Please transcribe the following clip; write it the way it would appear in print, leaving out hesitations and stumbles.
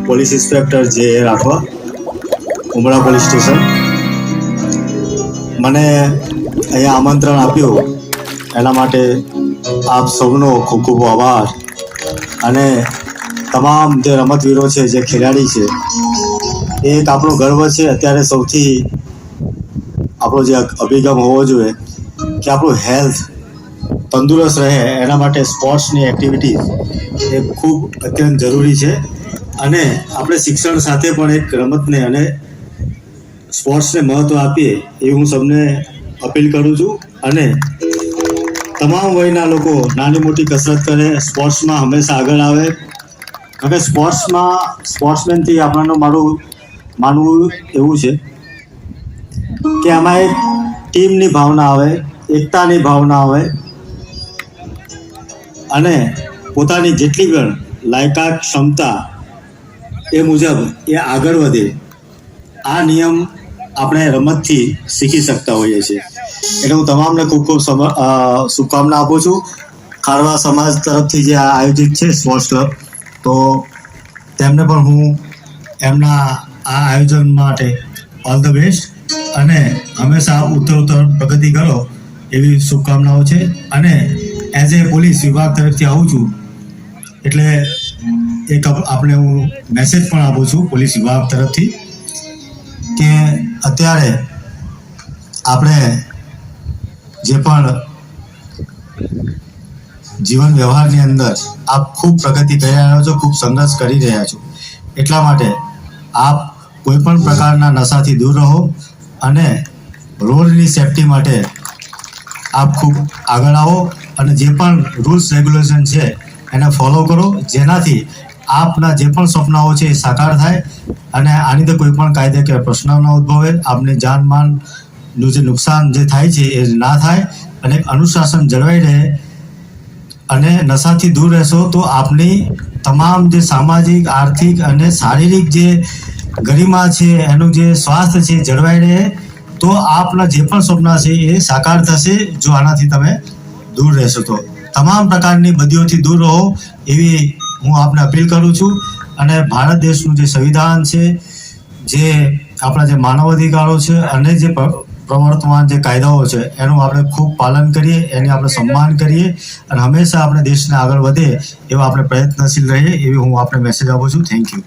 Police inspector જે રાઠવા, ઉમરા police station. મને અહીંયા આમંત્રણ આપ્યું એના માટે આપ સૌનો ખૂબ ખૂબ આભાર. અને તમામ જે રમતવીરો છે, જે ખેલાડી છે, એ એક આપણો ગર્વ છે. અત્યારે સૌથી આપણો જે અભિગમ હોવો જોઈએ કે આપણું હેલ્થ તંદુરસ્ત રહે, એના માટે સ્પોર્ટ્સની એક્ટિવિટી એ ખૂબ અત્યંત જરૂરી છે. અને આપણે શિક્ષણ સાથે પણ એક રમતને અને સ્પોર્ટ્સને મહત્ત્વ આપીએ એ હું સૌને અપીલ કરું છું. અને તમામ વયના લોકો નાની મોટી કસરત કરે, સ્પોર્ટ્સમાં હંમેશા આગળ આવે. કારણ કે સ્પોર્ટ્સમેનથી આપણને મારું માનવું એવું છે કે આમાં એક ટીમની ભાવના આવે, એકતાની ભાવના આવે અને પોતાની જેટલી પણ લાયકાત ક્ષમતા એ મુજબ એ આગળ વધે. આ નિયમ આપણે રમતથી શીખી શકતા હોઈએ છીએ. એટલે હું તમામને ખૂબ ખૂબ શુભકામના આપું છું. ખારવા સમાજ તરફથી જે આ આયોજિત છે સ્પોર્ટ્સ ક્લબ, તો તેમને પણ હું એમના આ આયોજન માટે ઓલ ધ બેસ્ટ અને હંમેશા ઉત્તરોત્તર પ્રગતિ કરો એવી શુભકામનાઓ છે. અને એઝ એ પોલીસ વિભાગ તરફથી આવું છું એટલે એક આપણે હું મેસેજ પણ આપું છું પોલીસ વિભાગ તરફથી કે અત્યારે આપણે જે પણ જીવન વ્યવહારની અંદર આપ ખૂબ પ્રગતિ કરી રહ્યા છો, ખૂબ સંઘર્ષ કરી રહ્યા છો. એટલા માટે આપ કોઈ પણ પ્રકારના નશાથી દૂર રહો અને રોડની સેફટી માટે આપ ખૂબ આગળ આવો અને જે પણ રૂલ્સ રેગ્યુલેશન છે એને ફોલો કરો, જેનાથી આપના જે પણ સપનાઓ છે એ સાકાર થાય અને આની તો કોઈ પણ કાયદેકીય પ્રશ્ન ન ઉદ્ભવે, આપને જાનમાનનું જે નુકસાન જે થાય છે એ ના થાય અને અનુશાસન જળવાઈ રહે. અને નશાથી દૂર રહેશો તો આપની તમામ જે સામાજિક, આર્થિક અને શારીરિક જે ગરિમા છે, એનું જે સ્વાસ્થ્ય છે જળવાઈ રહે, તો આપના જે પણ સપના છે એ સાકાર થશે જો આનાથી તમે દૂર રહેશો. તો તમામ પ્રકારની બદીઓથી દૂર રહો એવી હું આપને અપીલ કરું છું. અને ભારત દેશનું જે સંવિધાન છે, જે આપણા જે માનવ અધિકારો છે અને જે પ્રવર્તમાન જે કાયદાઓ છે એનું આપણે ખૂબ પાલન કરીએ, એની આપણે સન્માન કરીએ અને હંમેશા આપણે દેશને આગળ વધે એવા આપણે પ્રયત્નશીલ રહીએ એવી હું આપણે મેસેજ આપું છું. Thank you.